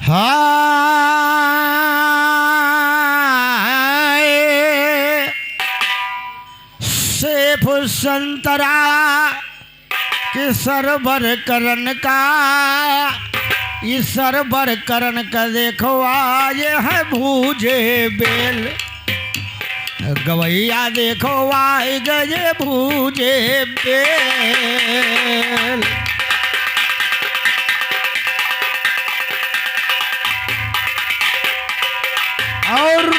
हाय safe संतरा कि server करन का, ये सरबर करन का देखो आए है भूजे बेल, गवैया देखो आए गए भूजे बेल। और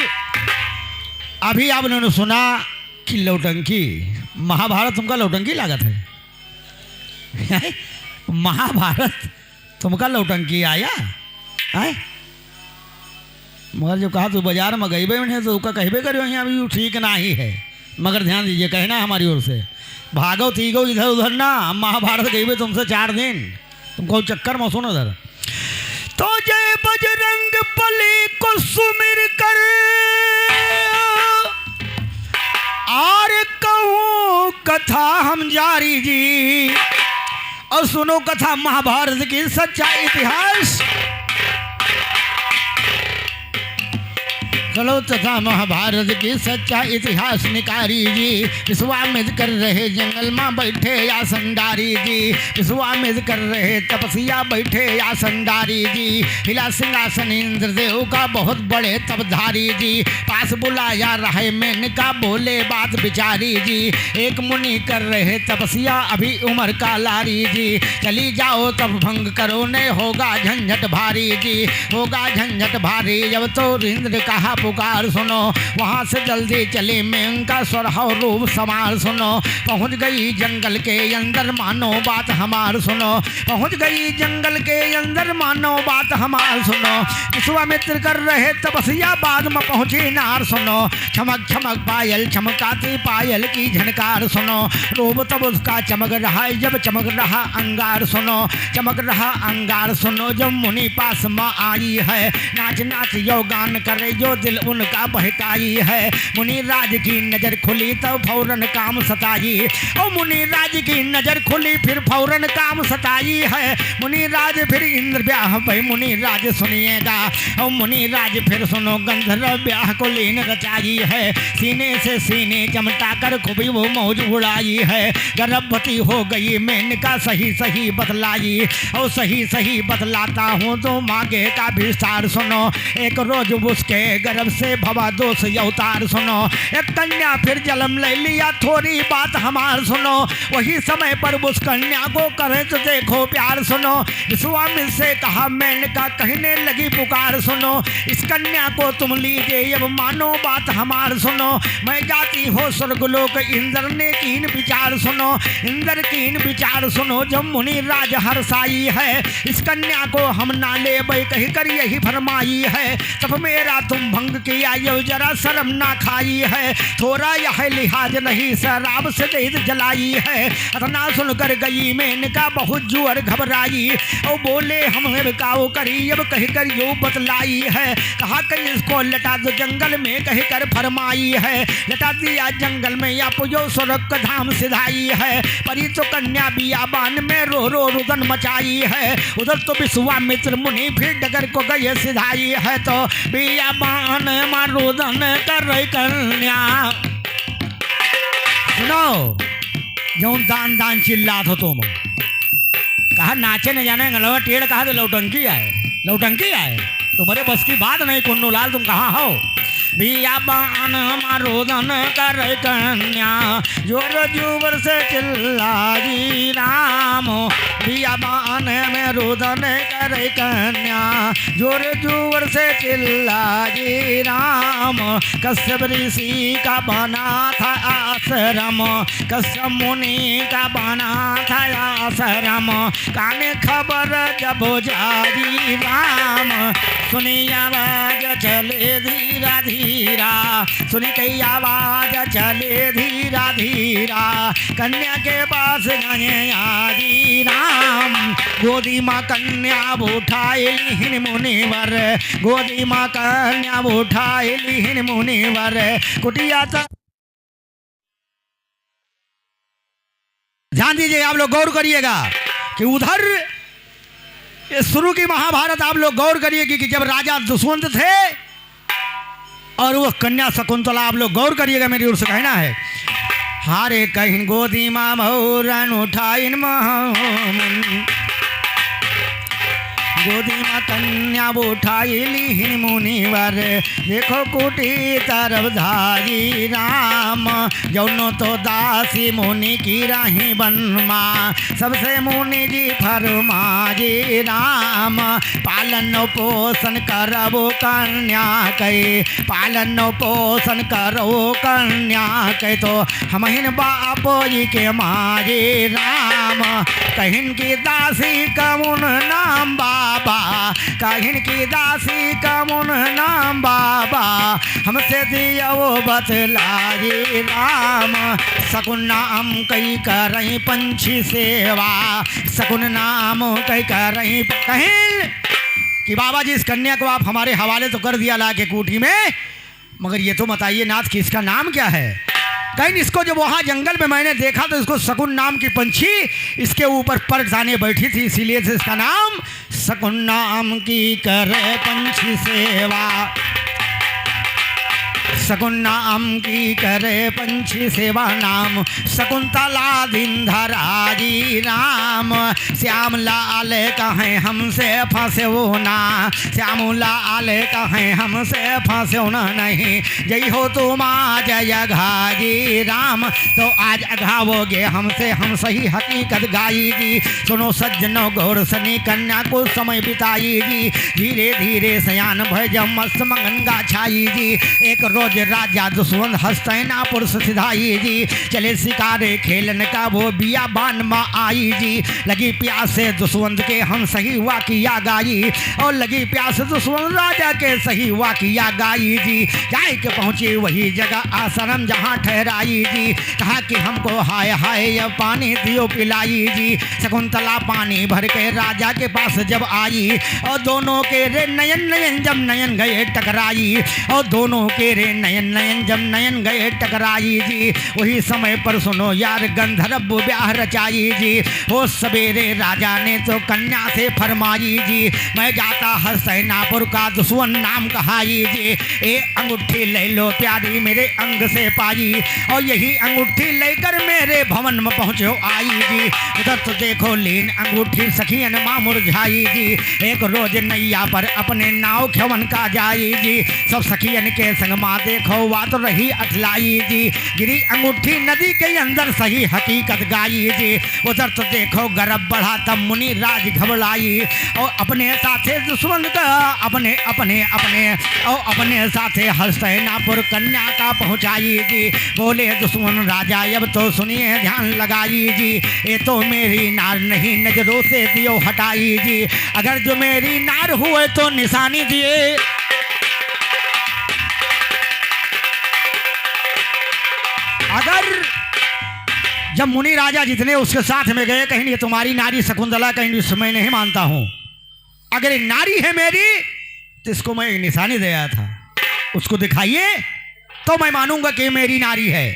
अभी आपने सुना कि लौटंकी, महाभारत तुमका लौटंकी लागत है। महाभारत तुमका लौटंकी आया है, मगर जो कहा तू बाजार में गईबे में तो उसका कहबे करो यहाँ अभी ठीक ना ही है, मगर ध्यान दीजिए कहना हमारी ओर से, भागो तीगो इधर उधर ना, हम महाभारत गईबे तुमसे 4 दिन, तुमको चक्कर में सुनो उधर। तो जय बजरंग बली को सुमिर कर और कहूँ कथा हम जारी जी, और सुनो कथा महाभारत की सच्चा इतिहास। चलो तथा महाभारत की सच्चा इतिहास निकारी जी, विश्वामित्र कर रहे जंगल में बैठे या संडारी जी, विश्वामित्र कर रहे तपस्या बैठे या संडारी जी, हिला सिंहासन इंद्रदेव का बहुत बड़े तपधारी जी, पास बुलाया रहे मेनका बोले बात बिचारी जी, एक मुनि कर रहे तपस्या अभी उम्र का लारी जी, चली जाओ तब भंग करो ने होगा झंझट भारी जी, होगा झंझट भारी जब तो इंद्र कहा पुकार सुनो, वहाँ से जल्दी चली मेनका स्वरहाव रूप समार सुनो, पहुँच गई जंगल के अंदर मानो बात हमार सुनो, पहुँच गई जंगल के अंदर मानो बात हमार सुनो, विश्वामित्र कर रहे तपस्या बाद में पहुँची नार सुनो, चमक चमक पायल चमकाती पायल की झनकार सुनो, रूप तब उसका चमक रहा जब चमक रहा अंगार सुनो, चमक रहा अंगार सुनो, जब मुनि पास में आई है नाच नाच यो गान करे जो दिल उनका बहकाई है, मुनि राज की नजर खुली तब फौरन काम सताई, ओ मुनि राज की नजर खुली फिर फौरन काम सताई है, मुनि राज फिर इंद्र ब्याह भाई मुनि राज सुनिएगा, ओ मुनि राज फिर सुनो गंधर्व ब्याह को लीन रचाई है, सीने से सीने चमटा कर खूबी वो मौज उड़ाई है, गर्भवती हो गई मेनका सही सही बतलाई, और सही सही बतलाता हूँ तो मांगे का विस्तार सुनो, एक रोज उसके गर्भ से भवा दोष अवतार सुनो, एक कन्या फिर जन्म ले लिया थोड़ी बात हमार सुनो, वही समय पर उस कन्या को करे तो देखो प्यार सुनो, विश्वामित्र से कहा मेनका कहने लगी पुकार सुनो, इस कन्या को तुम लीजिए अब मानो बात हमार सुनो, मैं जाती हो स्वर्गलोक इंद्र ने कीन विचार सुनो, इंद्र कीन विचार सुनो, जब मुनि राज हर्षाई है इस कन्या को हम ना ले कही कर यही फरमाई है, तब मेरा तुम भंग किया यो जरा शर्म ना खाई है, थोड़ा यह लिहाज नहीं शराब से दीद जलाई है, इतना सुनकर गई मेनका बहुत जुअर घबराई, और बोले हम काओ करी अब कह कर यो बतलाई है, कहा कि इसको लटा दो जंगल में कह कर फरमाई है, लटा दिया जंगल में या पुजो स्वर्ग का धाम सिधाई है, परी तो कन्या बियाबान में रो रो रुदन मचाई है, उधर तो विश्वामित्र मुनि फिर डगर को गए सिधाई है, तो बियाबान रुदन कर कन्या सुनो, जो दान दान चिल्लात हो तुम, कहा नाचे न जाने गलवा टेढ़ कहा तो लौटंकी आए, लौटंकी आए तुम्हारे बस की बात नहीं, कुन्नू लाल तुम कहाँ हो, बियाबान रुदन कर कन्या जोर जुबर से चिल्ला जी राम, बियाबान में रुदन कर कन्या जोर जुबर से चिल्ला जी राम, कश्यप ऋषि का बना था आश्रम, कश्यप मुनि का बना था आश्रम, काने खबर जब जारी राम, सुनी आवाज चले धीरा धीरा, सुनी कई आवाज चले धीरा धीरा, कन्या के पास गए आदि राम, गोदी माँ कन्या उठाए लिहिन मुनिवर, गोदी माँ कन्या उठाए लिहिन मुनिवर, कुटिया तक ध्यान दीजिए आप लोग गौर करिएगा कि उधर ये शुरू की महाभारत आप लोग गौर करिएगा कि जब राजा दुष्यंत थे और वो कन्या शकुंतला, आप लोग गौर करिएगा, मेरी ओर से कहना है। हारे कहीं गोदी माँ भौरन उठाइन मुनि, गोदी माँ कन्या उठाई लीन मुनिवर, देखो कुटी तरफ धारी राम, जौनो तो दासी मुनि की रही बनमा, सबसे मुनि जी फरमाजी राम, पालन पोषण करबो कन्या कै, पालन पोषण करो कन्या कै, तो हमहिन बापो जी के माजी राम, कहिन की दासी कमुन नाम बाबा, कहिन की दासी कमुन नाम बाबा, हमसे दिया वो बतलाई राम, शकुन नाम कई करई पंछी सेवा, शकुन नाम कई करई, कहिन कि बाबा जी इस कन्या को आप हमारे हवाले तो कर दिया ला के कोठी में, मगर ये तो बताइए नाथ कि इसका नाम क्या है। कहीं इसको जब वहाँ जंगल में मैंने देखा तो इसको शकुन नाम की पंछी इसके ऊपर पर जाने बैठी थी, इसीलिए से इसका नाम शकुन नाम की करे पंछी सेवा, शकुन नाम की करे पंछी सेवा, नाम शकुंतला धिंधराजी राम, श्याम लाल कहें हमसे फंसे वो ना, श्याम लाल कहें हमसे फंसे ना नहीं, जय हो तुम आज अघाजी राम, तो आज अघावोगे हमसे हम सही हकीकत गाई जी, सुनो सज्जनों गौर सनी कन्या को समय बिताई जी, धीरे धीरे सयान भय जब मस्त मंगन छाई जी, एक रोज राजा दुष्यंत हस्तिनापुर सिधाई जी, चले शिकारे खेलन का वो बियाबान में आई जी, लगी प्यास से दुष्यंत के हम सही वाकिया गाई, और लगी प्यास दुष्यंत राजा के सही वाकिया गाई जी, जाए के पहुंची वही जगह आश्रम जहां ठहराई जी, कहा कि हमको हाय हाय ये पानी दियो पिलाई जी, शकुंतला पानी भर के राजा के पास जब आई, और दोनों के रे नयन नयन जब नयन गए टकराई, और दोनों के रे नयन नयन जब नयन गए टकराई जी, वही समय पर सुनो यार गंधर्व ब्याह रचाई जी, वो सवेरे राजा ने तो कन्या से फरमाई जी, मैं जाता हस्तिनापुर का दुष्यंत नाम कहाई जी, ए अंगूठी ले लो प्यारी मेरे अंग से पाई, और यही अंगूठी लेकर मेरे भवन में पहुंचो आई जी, उधर तो देखो लीन अंगूठी सखियन मां मुरझाई जी, एक रोज नैया पर अपने नाव ख्यवन का जाई जी, सब सखियन के संग माँ देखो बात रही अठलाई जी, गिरी अंगूठी नदी के अंदर सही हकीकत गाई जी, उधर तो देखो गर्भ बढ़ा तब मुनि राज घबराई, और अपने साथे दुश्मन का अपने अपने अपने और अपने साथे हस्तिनापुर कन्या का पहुंचाई जी, बोले दुश्मन राजा अब तो सुनिए ध्यान लगाई जी, ये तो मेरी नार नहीं नजरों से दियो हटाई जी, अगर जो मेरी नार हुए तो निशानी दिए, अगर जब मुनि राजा जितने उसके साथ में गए कहीं ये तुम्हारी नारी शकुंतला, कहीं मैं नहीं मानता हूं, अगर ये नारी है मेरी तो इसको मैं एक निशानी दे आया था, उसको दिखाइए तो मैं मानूंगा कि मेरी नारी है,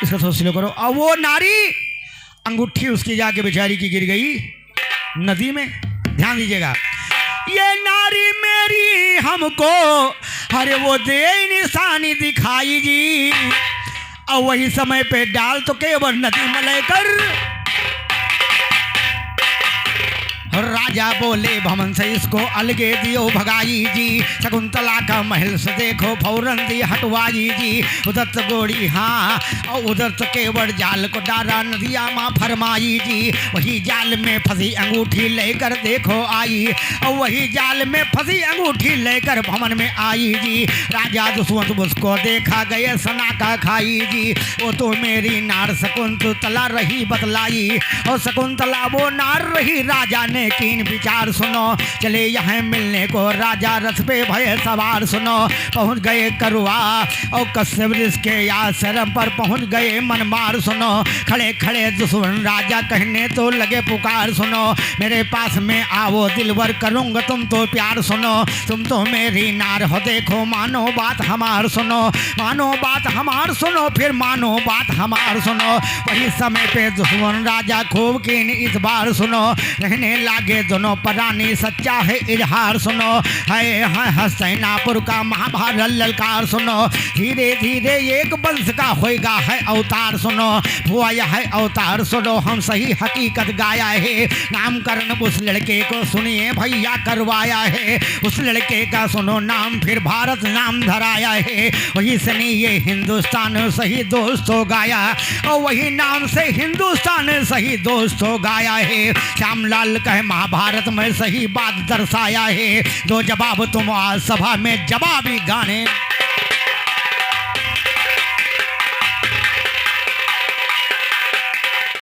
इसका सोच लो करो। और वो नारी अंगूठी उसकी जाके बेचारी की गिर गई नदी में, ध्यान दीजिएगा, ये नारी मेरी हमको अरे वो दे निशानी दिखाई जी, और वही समय पे डाल तो केवल नदी में लेकर राजा बोले भवन से इसको अलगे दियो भगाई जी, शकुंतला का महल से देखो फौरन दी हटवाई जी, उधर तो गोड़ी हाँ और उधर तो केवल जाल को डारा नदिया माँ फरमाई जी, वही जाल में फंसी अंगूठी लेकर देखो आई, और वही जाल में फंसी अंगूठी लेकर भवन में आई जी, राजा दुष्यंत उसको देखा गए सना का खाई जी, वो तो मेरी नार शकुंतला रही बतलाई, और शकुंतला वो नार रही, राजा ने कीन विचार सुनो, चले यहाँ मिलने को राजा रथ पे भय सवार सुनो, पहुँच गए करुआ और कश्यप के आश्रम पर पहुँच गए मनमार सुनो, खड़े खड़े दुश्मन राजा कहने तो लगे पुकार सुनो, मेरे पास में आओ दिलवर करूँगा तुम तो प्यार सुनो, तुम तो मेरी नार हो देखो मानो बात हमार सुनो, मानो बात हमार सुनो फिर मानो बात हमार सुनो, वही समय पे दुश्मन राजा खूब कीन इस बार सुनो, रहने लागे दोनों परानी सच्चा है इजहार सुनो, है हसैनापुर का महाभारत ललकार सुनो, धीरे धीरे एक वंश का होएगा है अवतार सुनो, हुआ यह है अवतार सुनो, हम सही हकीकत गाया है, नामकरण उस लड़के को सुनिए भैया करवाया है, उस लड़के का सुनो नाम फिर भारत नाम धराया है, वही सनी ये हिंदुस्तान सही दोस्तों गाया, और वही नाम से हिंदुस्तान सही दोस्तों गाया है। श्यामलाल कहे महाभारत में सही बात दर्शाया है, दो जवाब तुम आज सभा में जवाबी गाने